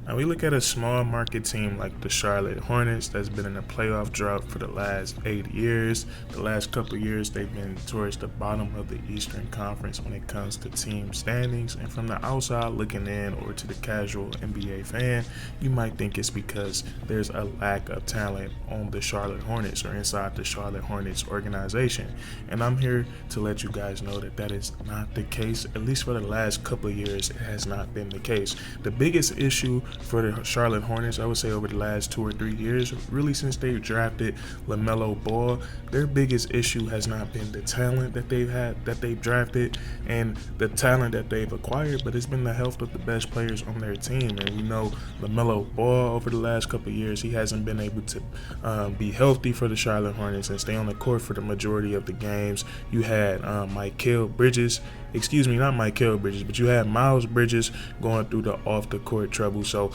Now we look at a small market team like the Charlotte Hornets that's been in a playoff drought for the last 8 years. The last couple of years they've been towards the bottom of the Eastern Conference when it comes to team standings. And from the outside looking in, or to the casual NBA fan, you might think it's because there's a lack of talent on the Charlotte Hornets or inside the Charlotte Hornets organization. And I'm here to let you guys know that that is not the case. At least for the last couple of years, it has not been the case. The biggest issue for the Charlotte Hornets, I would say over the last 2 or 3 years, really since they drafted LaMelo Ball, their biggest issue has not been the talent that they've drafted and the talent that they've acquired, but it's been the health of the best players on their team. And we know LaMelo Ball over the last couple of years, he hasn't been able to be healthy for the Charlotte Hornets and stay on the court for the majority of the games. You had but you had Miles Bridges going through the off the court trouble. So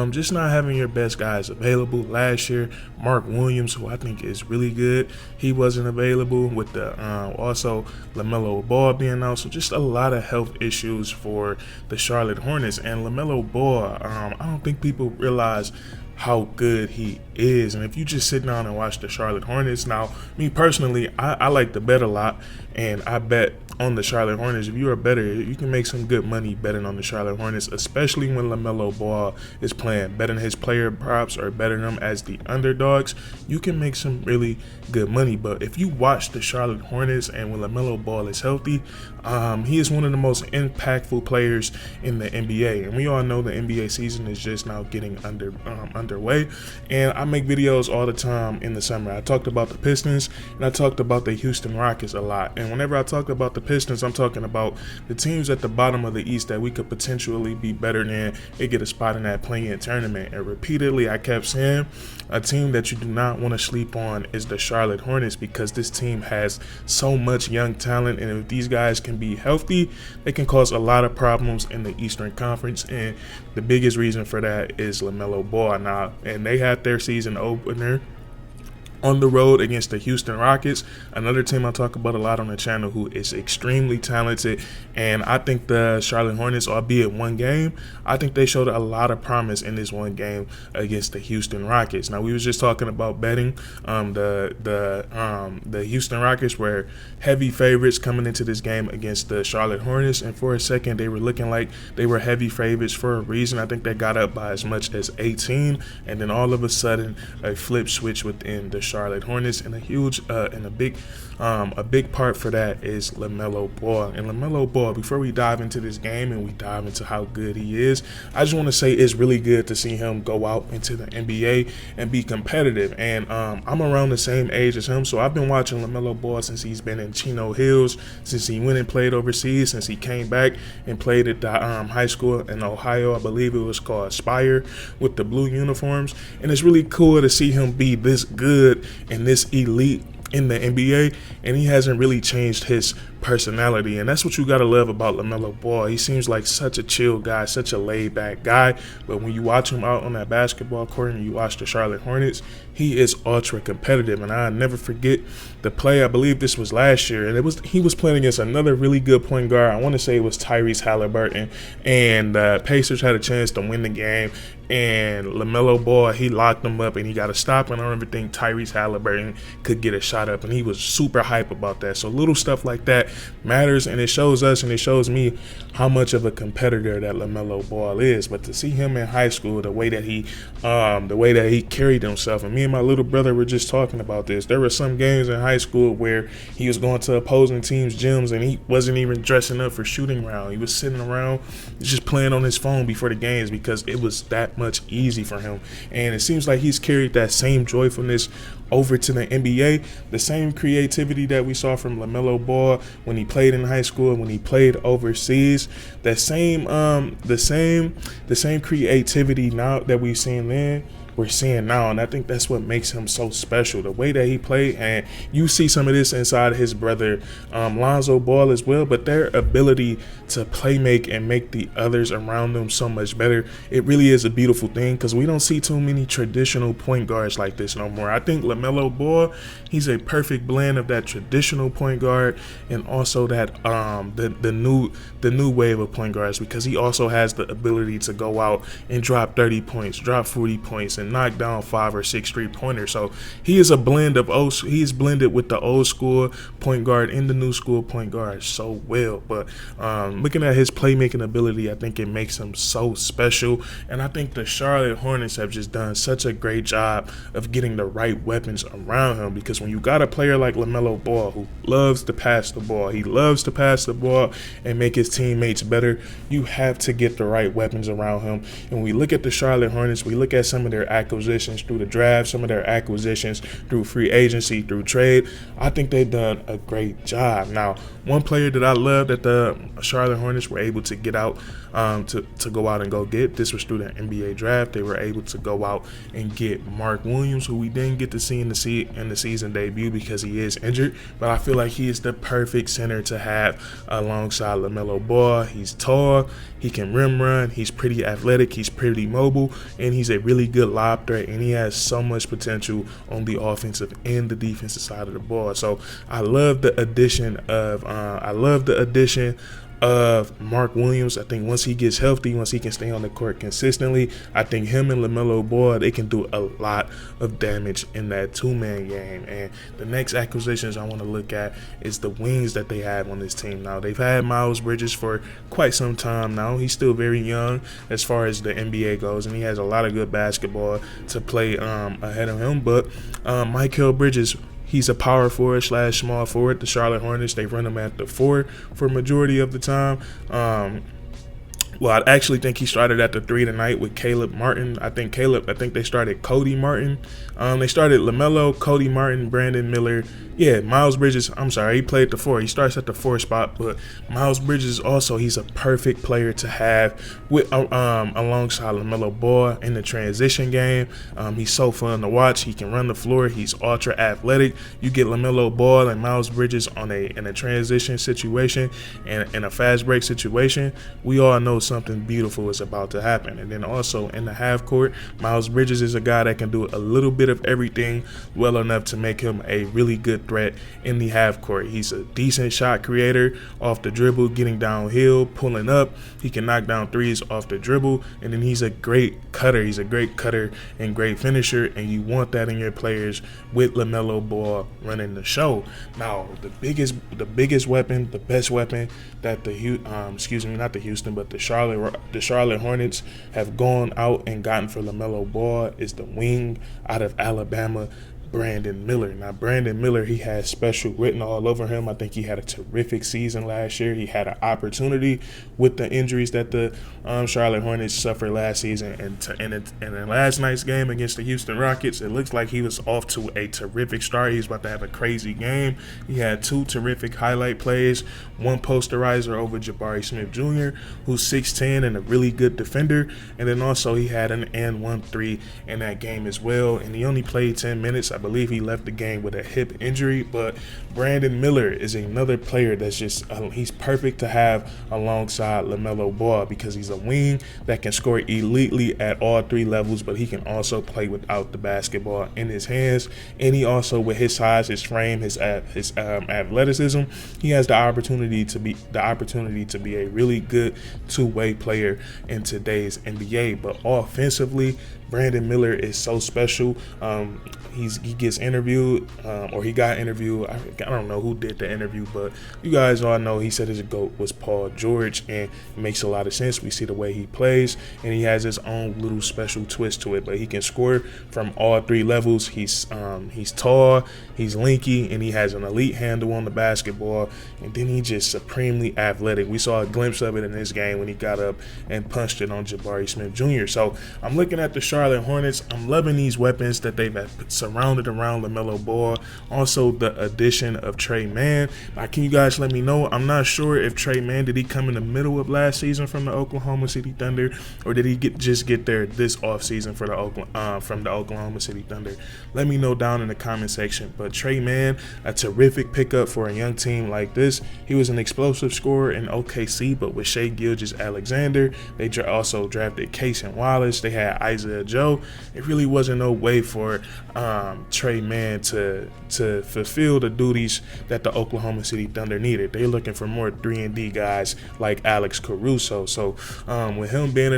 just not having your best guys available. Last year, Mark Williams, who I think is really good, he wasn't available, with the also LaMelo Ball being out. So just a lot of health issues for the Charlotte Hornets. And LaMelo Ball, I don't think people realize how good he is. And if you just sit down and watch the Charlotte Hornets, now me personally, I like to bet a lot, and I bet on the Charlotte Hornets. If you're a bettor, you can make some good money betting on the Charlotte Hornets, especially when LaMelo Ball is playing. Betting his player props or betting them as the underdogs, you can make some really good money. But if you watch the Charlotte Hornets and when LaMelo Ball is healthy, he is one of the most impactful players in the NBA. And we all know the NBA season is just now getting underway. And I make videos all the time in the summer. I talked about the Pistons and I talked about the Houston Rockets a lot. And whenever I talk about the Pistons, I'm talking about the teams at the bottom of the East that we could potentially be better than and get a spot in that play-in tournament. And repeatedly, I kept saying a team that you do not want to sleep on is the Charlotte Hornets, because this team has so much young talent, and if these guys can be healthy, they can cause a lot of problems in the Eastern Conference. And the biggest reason for that is LaMelo Ball. Now, and they had their season opener on the road against the Houston Rockets, another team I talk about a lot on the channel who is extremely talented. And I think the Charlotte Hornets, albeit one game, I think they showed a lot of promise in this one game against the Houston Rockets. Now, we was just talking about betting. The Houston Rockets were heavy favorites coming into this game against the Charlotte Hornets, and for a second they were looking like they were heavy favorites for a reason. I think they got up by as much as 18, and then all of a sudden a flip switch within the Charlotte Hornets, and a big part for that is LaMelo Ball. And LaMelo Ball, before we dive into this game and we dive into how good he is, I just want to say it's really good to see him go out into the NBA and be competitive. And I'm around the same age as him, so I've been watching LaMelo Ball since he's been in Chino Hills, since he went and played overseas, since he came back and played at the high school in Ohio. I believe it was called Spire, with the blue uniforms. And it's really cool to see him be this good and this elite in the NBA, and he hasn't really changed his personality. And that's what you gotta love about LaMelo Ball. He seems like such a chill guy, such a laid back guy, but when you watch him out on that basketball court and you watch the Charlotte Hornets, he is ultra competitive. And I'll never forget the play, I believe this was last year, and he was playing against another really good point guard. I want to say it was Tyrese Halliburton, and the Pacers had a chance to win the game, and LaMelo Ball, he locked him up and he got a stop, and I don't ever think Tyrese Halliburton could get a shot up, and he was super hype about that. So little stuff like that matters, and it shows us and it shows me how much of a competitor that LaMelo Ball is. But to see him in high school, the way that he carried himself, and me and my little brother were just talking about this. There were some games in high school where he was going to opposing teams' gyms and he wasn't even dressing up for shooting around. He was sitting around just playing on his phone before the games because it was that much easy for him. And it seems like he's carried that same joyfulness over to the NBA, the same creativity that we saw from LaMelo Ball when he played in high school, when he played overseas, the same creativity now that we've seen then, we're seeing now, and I think that's what makes him so special. The way that he played, and you see some of this inside his brother Lonzo Ball as well, but their ability to play make and make the others around them so much better, it really is a beautiful thing because we don't see too many traditional point guards like this no more. I think LaMelo Ball, he's a perfect blend of that traditional point guard and also that the new wave of point guards, because he also has the ability to go out and drop 30 points, drop 40 points, and knock down 5 or 6 3-pointers. So he is a blend of he's blended with the old school point guard and the new school point guard so well. But looking at his playmaking ability, I think it makes him so special. And I think the Charlotte Hornets have just done such a great job of getting the right weapons around him, because when you got a player like LaMelo Ball who loves to pass the ball, he loves to pass the ball and make his teammates better, you have to get the right weapons around him. And when we look at the Charlotte Hornets, we look at some of their acquisitions through the draft, some of their acquisitions through free agency, through trade. I think they've done a great job. Now, one player that I love that the Charlotte Hornets were able to get out to go out and go get, this was through the NBA draft. They were able to go out and get Mark Williams, who we didn't get to see in the season debut because he is injured, but I feel like he is the perfect center to have alongside LaMelo Ball. He's tall, he can rim run, he's pretty athletic, he's pretty mobile, and he's a really good lob threat, and he has so much potential on the offensive and the defensive side of the ball. So I love the addition of Mark Williams. I think once he gets healthy, once he can stay on the court consistently, I think him and LaMelo Ball, they can do a lot of damage in that two-man game. And the next acquisitions I want to look at is the wings that they have on this team. Now, they've had Miles Bridges for quite some time now. He's still very young as far as the NBA goes, and he has a lot of good basketball to play ahead of him. But Mikal Bridges, he's a power forward / small forward. The Charlotte Hornets, they run him at the 4 for majority of the time. Well, I actually think he started at the 3 tonight with Caleb Martin. I think they started Cody Martin. They started LaMelo, Cody Martin, Brandon Miller. Yeah, Miles Bridges, I'm sorry, he played the 4. He starts at the 4 spot, but Miles Bridges also, he's a perfect player to have with alongside LaMelo Ball in the transition game. He's so fun to watch. He can run the floor. He's ultra athletic. You get LaMelo Ball and Miles Bridges in a transition situation and in a fast break situation, we all know something beautiful is about to happen. And then also in the half court, Miles Bridges is a guy that can do a little bit of everything well enough to make him a really good threat in the half court. He's a decent shot creator off the dribble, getting downhill, pulling up. He can knock down threes off the dribble, and then he's a great cutter. He's a great cutter and great finisher, and you want that in your players with LaMelo Ball running the show. Now, the biggest weapon, the best weapon that the Charlotte Hornets have gone out and gotten for LaMelo Ball is the wing out of Alabama, Brandon Miller. Now, Brandon Miller, he has special written all over him. I think he had a terrific season last year. He had an opportunity with the injuries that the Charlotte Hornets suffered last season. And in last night's game against the Houston Rockets, it looks like he was off to a terrific start. He's about to have a crazy game. He had 2 terrific highlight plays, one posterizer over Jabari Smith Jr., who's 6'10" and a really good defender. And then also he had an and 1-3 in that game as well. And he only played 10 minutes. I believe he left the game with a hip injury, but Brandon Miller is another player that's just he's perfect to have alongside LaMelo Ball because he's a wing that can score elitely at all 3 levels, but he can also play without the basketball in his hands. And he also, with his size, his frame, his athleticism, he has the opportunity to be a really good two-way player in today's NBA. But offensively, Brandon Miller is so special. He gets interviewed, or he got interviewed. I don't know who did the interview, but you guys all know he said his GOAT was Paul George, and it makes a lot of sense. We see the way he plays, and he has his own little special twist to it. But he can score from all 3 levels. He's tall, he's lanky, and he has an elite handle on the basketball. And then he's just supremely athletic. We saw a glimpse of it in this game when he got up and punched it on Jabari Smith Jr. So I'm looking at the Charlotte Charlotte Hornets, I'm loving these weapons that they've surrounded around LaMelo Ball. Also, the addition of Trey Mann. Now, can you guys let me know? I'm not sure if Trey Mann, did he come in the middle of last season from the Oklahoma City Thunder, or did he just get there this offseason for from the Oklahoma City Thunder? Let me know down in the comment section. But Trey Mann, a terrific pickup for a young team like this. He was an explosive scorer in OKC, but with Shai Gilgeous-Alexander, they also drafted Cason Wallace. They had Isaiah Joe. It really wasn't no way for Trey Mann to fulfill the duties that the Oklahoma City Thunder needed. They're looking for more 3-and-D guys like Alex Caruso. So with him being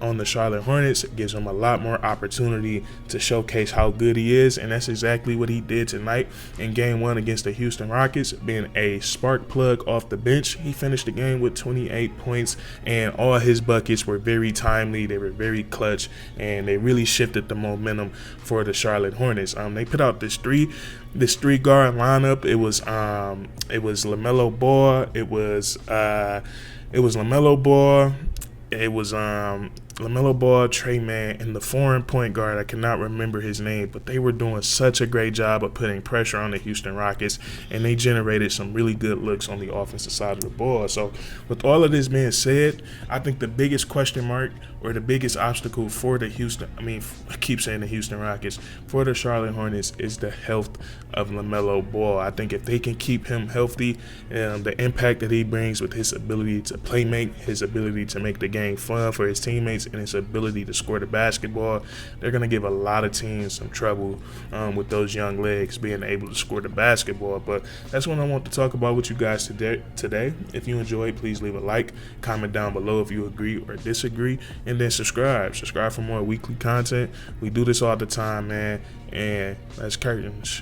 on the Charlotte Hornets, it gives him a lot more opportunity to showcase how good he is, and that's exactly what he did tonight in Game 1 against the Houston Rockets, being a spark plug off the bench. He finished the game with 28 points, and all his buckets were very timely. They were very clutch, and they really shifted the momentum for the Charlotte Hornets. They put out this three guard lineup. It was LaMelo Ball. It was LaMelo Ball. It was LaMelo Ball, Trey Mann, and the foreign point guard, I cannot remember his name, but they were doing such a great job of putting pressure on the Houston Rockets, and they generated some really good looks on the offensive side of the ball. So with all of this being said, I think the biggest question mark or the biggest obstacle for I keep saying the Houston Rockets, for the Charlotte Hornets, is the health of LaMelo Ball. I think if they can keep him healthy, the impact that he brings with his ability to play make, his ability to make the game fun for his teammates, and his ability to score the basketball, they're going to give a lot of teams some trouble with those young legs being able to score the basketball. But that's what I want to talk about with you guys today. If you enjoyed, please leave a like, comment down below if you agree or disagree, and then subscribe for more weekly content. We do this all the time, man, and that's curtains.